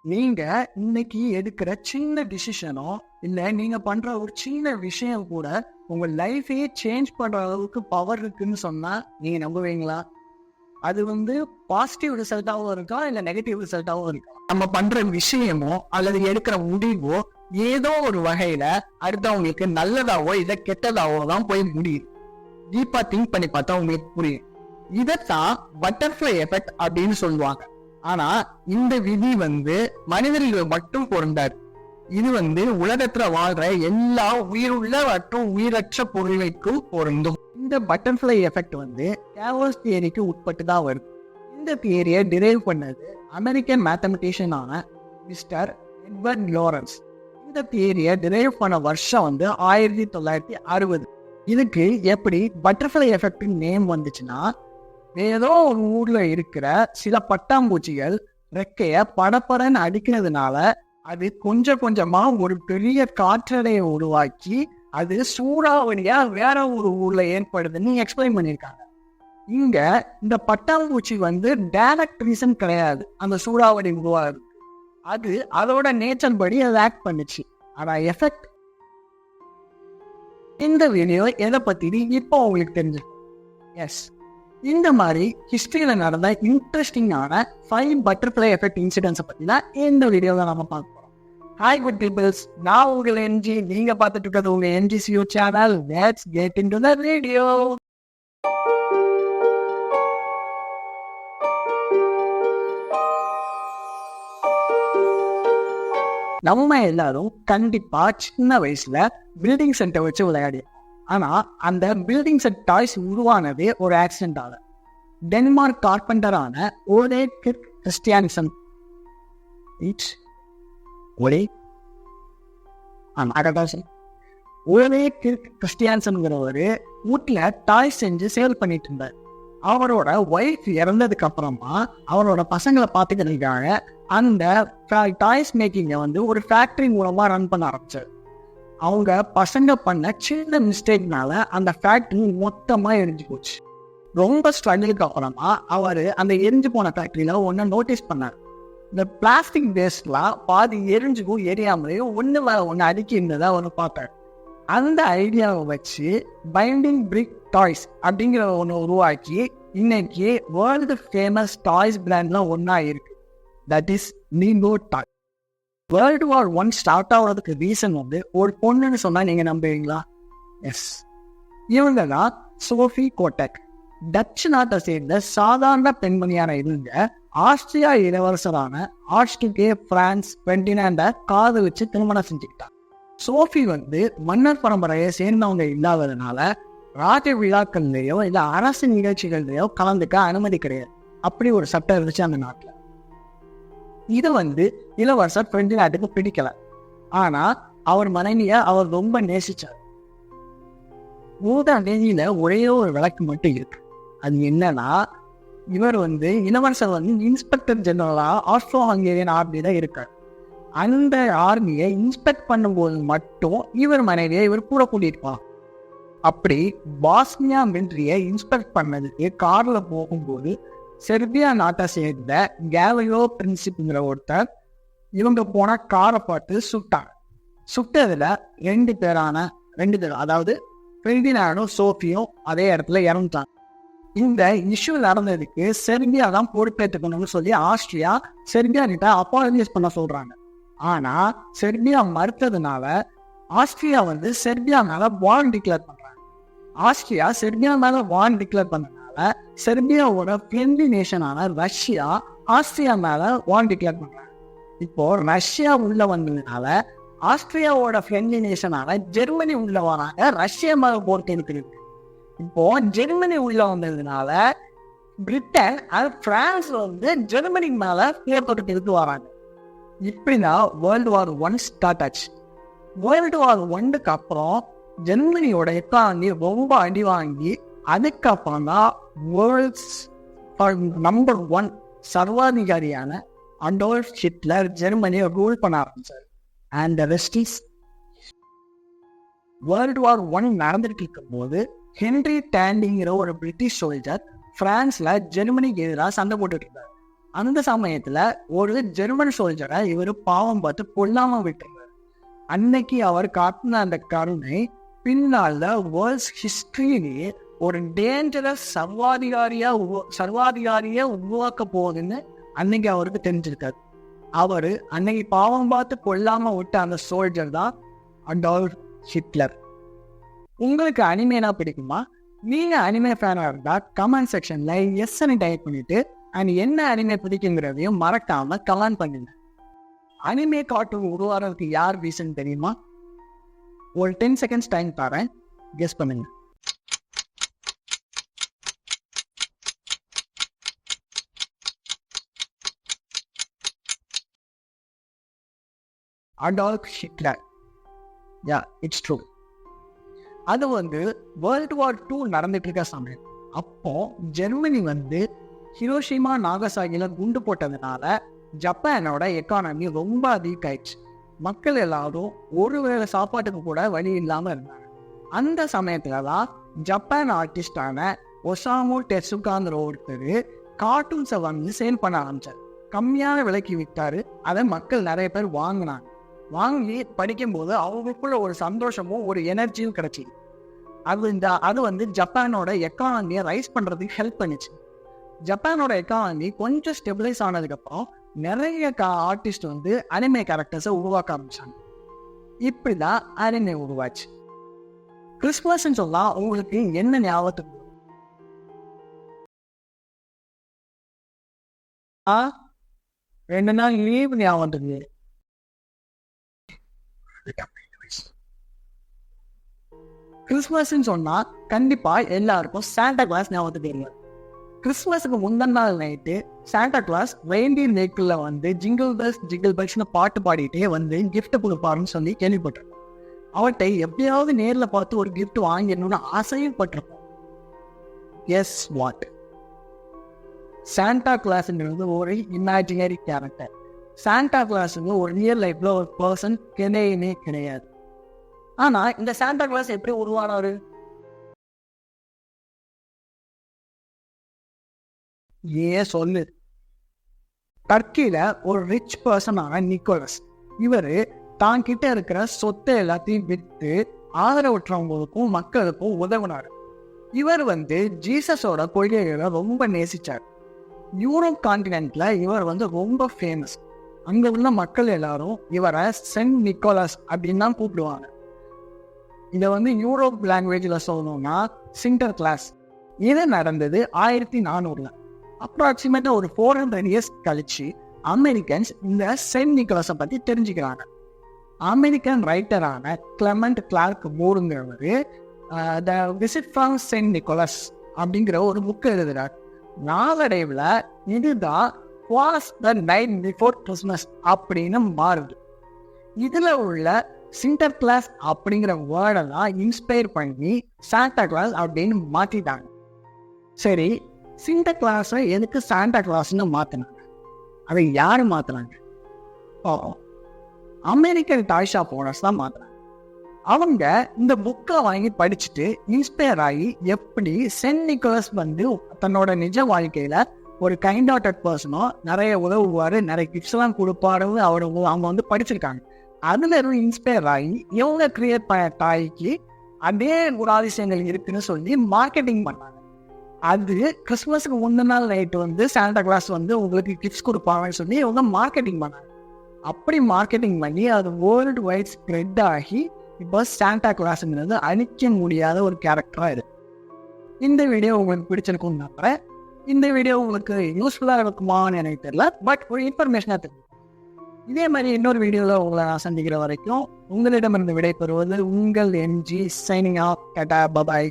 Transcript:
நீங்க இன்னைக்கு எடுக்கிற சின்ன டிசிஷனோ இல்ல நீங்க பண்ற ஒரு சின்ன விஷயம் கூட உங்க லைஃபையே சேஞ்ச் பண்ற அளவுக்கு பவர் இருக்குன்னு சொன்னா நீங்க நம்புவீங்களா? அது பாசிட்டிவ் ரிசல்ட்டாகவும் இருக்கா இல்ல நெகட்டிவ் ரிசல்ட்டாகவும் இருக்கா. நம்ம பண்ற விஷயமோ அல்லது எடுக்கிற முடிவோ ஏதோ ஒரு வகையில அடுத்தவங்களுக்கு நல்லதாவோ இல்ல கெட்டதாவோ தான் போய் முடியுது. டீப்பா திங்க் பண்ணி பார்த்தா உங்களுக்கு புரியும். இதத்தான் பட்டர்ஃப்ளை எஃபெக்ட் அப்படின்னு சொல்லுவாங்க. ஆனா இந்த விதி மனிதர்கள் மட்டும் பொருந்தாது. இது உலகத்துல வாழ்ற எல்லா உயிருள்ள மற்றும் உயிரற்ற பொருளுக்கும் பொருந்தும். இந்த பட்டர்ஃப்ளை எஃபெக்ட் கேவோஸ் தியரிக்கு உட்பட்டு தான் வருது. இந்த தியரியை டிரைவ் பண்ணது அமெரிக்கன் மேத்தமெட்டிஷியனான மிஸ்டர் எட்வர்ட் லாரன்ஸ். இந்த தியரியை டிரைவ் பண்ண வருஷம் 1960. இதுக்கு எப்படி பட்டர்ஃப்ளை எஃபெக்ட் நேம் வந்துச்சுன்னா, ஏதோ ஒரு ஊர்ல இருக்கிற சில பட்டாம்பூச்சிகள் ரெக்கைய படப்படன்னு அடிக்கிறதுனால அது கொஞ்சம் கொஞ்சமா ஒரு பெரிய காற்றடையை உருவாக்கி அது சூறாவளியா வேற ஒரு ஊர்ல ஏற்படுதுன்னு எக்ஸ்பிளைன் பண்ணியிருக்காங்க. இங்க இந்த பட்டாம்பூச்சி டைரக்ட் ரீசன் கிடையாது அந்த சூறாவளி உருவாகுது. அது அதோட நேச்சர் படி அது ஆக்ட் பண்ணுச்சு. ஆனா எஃபெக்ட். இந்த வீடியோ எதை பத்தி இப்போ உங்களுக்கு தெரிஞ்சிருக்கும். எஸ், இந்த மாதிரி ஹிஸ்டரியில நடந்த இன்ட்ரெஸ்டிங்கான 5 பட்டர்ஃப்ளை எஃபெக்ட் இன்சிடென்ட்ஸை பத்தி தான் இந்த வீடியோவில் நம்ம பார்க்க போறோம். ஹாய் குட் பீப்பிள்ஸ், நான் உங்கள் என்ஜி. நீங்க பார்த்துட்டு இருக்கிறது உங்க NGCU channel. Let's get into the video. நம்ம எல்லாரும் கண்டிப்பா சின்ன வயசுல பில்டிங் செட்டை வச்சு விளையாடி. ஆனா அந்த பில்டிங் செட் டாய்ஸ் உருவானதே ஒரு ஆக்சிடென்டால. டென்மார்க் கார்பெண்டரான ஓலே கிர்க் கிறிஸ்டியான்சன் வீட்டுல டாய்ஸ் செஞ்சு சேல் பண்ணிட்டு இருந்தார். அவரோட ஒய்ஃப் இறந்ததுக்கு அப்புறமா அவரோட பசங்களை பார்த்துக்கிறதுக்காக அந்த டாய்ஸ் மேக்கிங்கை ஒரு ஃபேக்டரி மூலமா ரன் பண்ண ஆரம்பிச்சார். அவங்க பசங்க பண்ண சின்ன மிஸ்டேக்னால அந்த ஃபேக்டரி மொத்தமா எரிஞ்சு போச்சு. ரொம்ப ஸ்ட்ரகிளுக்கு அப்புறமா அவர் அந்த எரிஞ்சு போன ஃபேக்டரியில ஒன்னு நோட்டீஸ் பண்ணார். இந்த பிளாஸ்டிக் வேஸ்ட்லாம் பாதி எரிஞ்சுக்கும் எரியாமலையும் ஒன்று மேல ஒன்று அடுக்கி இருந்ததை அவர் பார்த்தார். அந்த ஐடியாவை வச்சு பைண்டிங் பிரிக் டாய்ஸ் அப்படிங்கிற ஒன்று உருவாக்கி இன்னைக்கு வேர்ல்டு ஃபேமஸ் டாய்ஸ் பிராண்ட்லாம் ஒன்றா இருக்கு. தட் இஸ் நீங்கோ டாய். வேர்ல்டு வார் 1 ஸ்டார்ட் ஆகிறதுக்கு ரீசன் ஒரு பொண்ணுன்னு சொன்னா நீங்க நம்புவீங்களா? எஸ், இவங்க தான் சோஃபி கோட்டக். டச்சு நாட்டை சேர்ந்த சாதாரண பெண்மணியான இவங்க ஆஸ்திரியா இளவரசரான ஆர்ச்டுகே பிரான்ஸ் ஃபெர்டினாண்டை காது வச்சு திருமணம் செஞ்சுக்கிட்டாங்க. சோஃபி மன்னர் பரம்பரையை சேர்ந்தவங்க இல்லாததுனால ராஜ விழாக்கள்லையோ இல்லை அரசு நிகழ்ச்சிகள்லையோ கலந்துக்க அனுமதி கிடையாது. அப்படி ஒரு சட்டம் இருந்துச்சு அந்த நாட்டில். இது இளவரசர் ஃபெர்டினாண்டுக்கு பிடிக்கல. ஆனா அவர் மனைவிய அவர் ரொம்ப நேசிச்சார். நெஞ்சில ஒரே ஒரு விளக்கு மட்டும் இருக்கு. அது என்னன்னா, இவர் இளவரசர் இன்ஸ்பெக்டர் ஜெனரலா ஆஸ்ட்ரோ ஹங்கேரியன் ஆர்மியில இருக்கார். அந்த ஆர்மியை இன்ஸ்பெக்ட் பண்ணும்போது மட்டும் இவர் மனைவியை இவர் கூட கூட்டியிருப்பார். அப்படி பாஸ்னியா மிலிட்டரியை இன்ஸ்பெக்ட் பண்ணதுக்கு கார்ல போகும்போது செர்பியா நாட்டை சேர்ந்த கேவையோ பிரின்சிப்ங்கிற ஒருத்தர் இவங்க போன காரை பார்த்து சுட்டாங்க. சுட்டதுல 2 பேர், அதாவது ஃபெர்டினாண்டும் சோஃபியும் அதே இடத்துல இறந்துட்டாங்க. இந்த இஷ்யூ நடந்ததுக்கு செர்பியா தான் பொறுப்பேற்றுக்கணும்னு சொல்லி ஆஸ்திரியா செர்பியா கிட்ட அப்பாலஜைஸ் பண்ண சொல்றாங்க. ஆனா செர்பியா மறுத்ததுனால ஆஸ்திரியா செர்பியா மேல வார் டிக்ளேர் பண்றாங்க. ஆஸ்திரியா செர்பியா மேல வார் டிக்ளேர் பண்ணதுனால செர்பியாவோட ஃப்ரெண்ட்லி நேஷனான ரஷ்யா ஆஸ்திரியா மேல வார் டிக்ளேர் பண்றாங்க. இப்போ ரஷ்யா உள்ள வந்ததுனால ஆஸ்திரியாவோட ஃப்ரெண்ட்லி நேஷனான ஜெர்மனி உள்ள வராங்க. ரஷ்யா மேல போர் தொடுக்கிறது. இப்போ ஜெர்மனி உள்ள வந்ததுனால பிரிட்டன் பிரான்ஸ் ஜெர்மனி மேல போர் தொடுக்கிறதுக்கு வராங்க. இப்படிதான் வேர்ல்டு வார் 1 ஸ்டார்ட் ஆச்சு. வேர்ல்டு வார் 1க்கு அப்புறம் ஜெர்மனியோட எக்கானமி ரொம்ப அடி வாங்கி அதுக்கப்புறம் தான் வேர்ல்ட்ஸ் நம்பர் 1 சர்வாதிகாரியான அடோல்ஃப் ஹிட்லர் ஜெர்மனியை ரூல் பண்ண ஆரம்பிச்சார். And the rest is. World war 1 நடந்துட்டு இருக்கும் போது ஹென்ரி டாண்டிங்கிற ஒரு பிரிட்டிஷ் சோல்ஜர் பிரான்ஸ்ல ஜெர்மனிக்கு எதிராக சண்டை போட்டுட்டு இருந்தார். அந்த சமயத்துல ஒரு ஜெர்மன் சோல்ஜரை இவர் பாவம் பார்த்து கொல்லாம விட்டுறாரு. அன்னைக்கு அவர் காட்டின அந்த கருணை பின்னால வேர்ல்ட்ஸ் ஹிஸ்டரியிலேயே ஒரு டேஞ்சரஸ் சர்வாதிகாரியா உருவாக்க போகுதுன்னு அன்னைக்கு அவருக்கு தெரிஞ்சிருக்காரு. அவரு அன்னைக்கு பாவம் பார்த்து கொல்லாம விட்ட அந்த சோல்ஜர் தான் அடால்ஃப் ஹிட்லர். உங்களுக்கு அனிமேனா பிடிக்குமா? நீங்க அனிமே ஃபேனா இருந்தா கமெண்ட் செக்ஷன்ல எஸ்ன்னு டைப் பண்ணிட்டு அண்ட் என்ன அனிமே பிடிக்குங்கிறதையும் மறக்காம கமெண்ட் பண்ணுங்க. அனிமே கார்ட்டூன் உருவாகிறதுக்கு யார் ரீசன் தெரியுமா? ஒரு 10 செகண்ட்ஸ் டைம் தரேன், கெஸ் பண்ணுங்க. Adolf Hitler. Yeah, it's true. அது வேர்ல்டு வார் 2 நடந்துட்டு இருக்க சமயம். அப்போ ஜெர்மனி ஹிரோஷிமா நாகசாகில குண்டு போட்டதுனால ஜப்பானோட எக்கானமி ரொம்ப அதிகமாயிடுச்சு. மக்கள் எல்லாரும் ஒருவேளை சாப்பாட்டுக்கு கூட வழி இல்லாம இருந்தாங்க. அந்த சமயத்துல தான் ஜப்பான் ஆர்டிஸ்டான ஒசாமு டெசுகாங்கிற ஒருத்தர் கார்ட்டூன்ஸை சேல் பண்ண ஆரம்பிச்சார். கம்மியான விலைக்கு விற்றாரு. அதை மக்கள் நிறைய பேர் வாங்கினாங்க. வாங்கி படிக்கும்போது அவங்களுக்குள்ள ஒரு சந்தோஷமும் ஒரு எனர்ஜியும் கிடைச்சிது. அது ஜப்பானோட எக்கானமியை ரைஸ் பண்றதுக்கு ஹெல்ப் பண்ணிச்சு. ஜப்பானோட எக்கானமி கொஞ்சம் ஸ்டெபிளைஸ் ஆனதுக்கப்புறம் நிறைய ஆர்டிஸ்ட் அனிமே கேரக்டர்ஸை உருவாக்க ஆரம்பிச்சாங்க. இப்படிதான் அனிமே உருவாச்சு. கிறிஸ்துமஸ் சொன்னா உங்களுக்கு என்ன ஞாபகத்துக்கு? 2 நாள் லீவ் ஞாபகத்துக்கு. கிறிஸ்துமஸ் சொன்னா கண்டிப்பா எல்லாருக்கும் சாண்டா கிளாஸ் ஞாபகத்துக்கு தெரியும். கிறிஸ்துமஸுக்கு முந்தின நாள் நைட்டு சாண்டா கிளாஸ் ரெயின்டியர் வெஹிக்கிள்ல ஜிங்கிள் பெல்ஸ் ஜிங்கிள் பெல்ஸ்னு பாட்டு பாடிட்டே கிஃப்ட் கொடுப்பாருன்னு சொல்லி கேள்விப்பட்டிருக்கோம். அவர்கிட்ட எப்படியாவது நேர்ல பார்த்து ஒரு கிஃப்ட் வாங்கிடணும்னு ஆசையும் பட்டிருப்போம். எஸ் வாட், சாண்டா கிளாஸ்ங்கிறது ஒரு இமேஜினரி கேரக்டர். சாண்டா கிளாஸுங்க ஒரு ரியல் லைஃப்ல ஒரு பர்சன் கிடையவே கிடையாது. ஆனா இந்த சாண்டா கிளாஸ் எப்படி உருவானாரு? சொல்லு. டர்க்கியில ஒரு ரிச் பர்சனான நிக்கோலஸ், இவரு தான் கிட்ட இருக்கிற சொத்தை எல்லாத்தையும் விற்று ஆதரவற்றவங்களுக்கும் மக்களுக்கும் உதவினார். இவர் ஜீசஸோட கொள்கைகளை ரொம்ப நேசிச்சார். யூரோப் கான்டினென்ட்ல இவர் ரொம்ப ஃபேமஸ். அங்க உள்ள மக்கள் எல்லாரும் இவரை சென்ட் நிக்கோலஸ் அப்படின்னு தான் கூப்பிடுவாங்க. இதை யூரோப் லாங்குவேஜ்ல சொல்லணும்னா சிண்டர் கிளாஸ். இது நடந்தது 1400. அப்ராக்சிமேட்டா ஒரு 400 இயர்ஸ் கழிச்சு அமெரிக்கன்ஸ் இந்த சென்ட் நிக்கோலஸை பத்தி தெரிஞ்சுக்கிறாங்க. அமெரிக்கன் ரைட்டரான கிளமெண்ட் கிளார்க் மூருங்கிறவர் the visit from Saint Nicholas அப்படிங்கிற ஒரு புக்கு எழுதுறார். நாளடைவில் இதுதான் was the night before Christmas அப்படின்னு மாறுது. இதுல உள்ள சிண்டர் கிளாஸ் அப்படிங்கிற வேர்டெல்லாம் இன்ஸ்பயர் பண்ணி சாண்டா கிளாஸ் அப்படின்னு மாத்திட்டாங்க. சரி, சிண்டர் கிளாஸை எதுக்கு சாண்டா கிளாஸ்ன்னு மாத்தினாங்க? அதை யாரு மாத்தினாங்க? அமெரிக்கன் டாய் ஷாப் ஓனர்ஸ் தான் மாத்தினாங்க. அவங்க இந்த புக்கை வாங்கி படிச்சுட்டு இன்ஸ்பயர் ஆகி எப்படி சென்ட் நிக்கோலஸ் தன்னோட நிஜ வாழ்க்கையில ஒரு கைண்ட் ஹார்ட்டட் பர்சனோ நிறைய உதவுவாரு, நிறைய கிஃப்ட்ஸ் எல்லாம் கொடுப்பாரு அவங்க படிச்சிருக்காங்க. அதுல இருந்து இன்ஸ்பயர் ஆகி இவங்க கிரியேட் பண்ண டாய்க்கு அதே குணாதிசயங்கள் இருக்குன்னு சொல்லி மார்க்கெட்டிங் பண்ணாங்க. அது கிறிஸ்துமஸுக்கு முந்தின நாள் நைட்டு சாண்டா கிளாஸ் உங்களுக்கு கிஃப்ட்ஸ் கொடுப்பாங்கன்னு சொல்லி இவங்க மார்க்கெட்டிங் பண்ணாங்க. அப்படி மார்க்கெட்டிங் பண்ணி அது வேர்ல்டு வைட் ஸ்ப்ரெட் ஆகி இப்போ சாண்டா கிளாஸ்ங்கிறது அழிக்க முடியாத ஒரு கேரக்டரா இருக்கு. இந்த வீடியோ உங்களுக்கு பிடிச்சிருக்கும்னு நம்புறேன். இந்த வீடியோ உங்களுக்கு யூஸ்ஃபுல்லாக இருக்குமான்னு எனக்கு தெரியல, பட் ஒரு இன்ஃபர்மேஷனாக தெரியும். இதே மாதிரி இன்னொரு வீடியோவில் உங்களை நான் சந்திக்கிற வரைக்கும் உங்களிடமிருந்து விடைபெறுவது உங்கள் MG signing off. Tata, bye bye.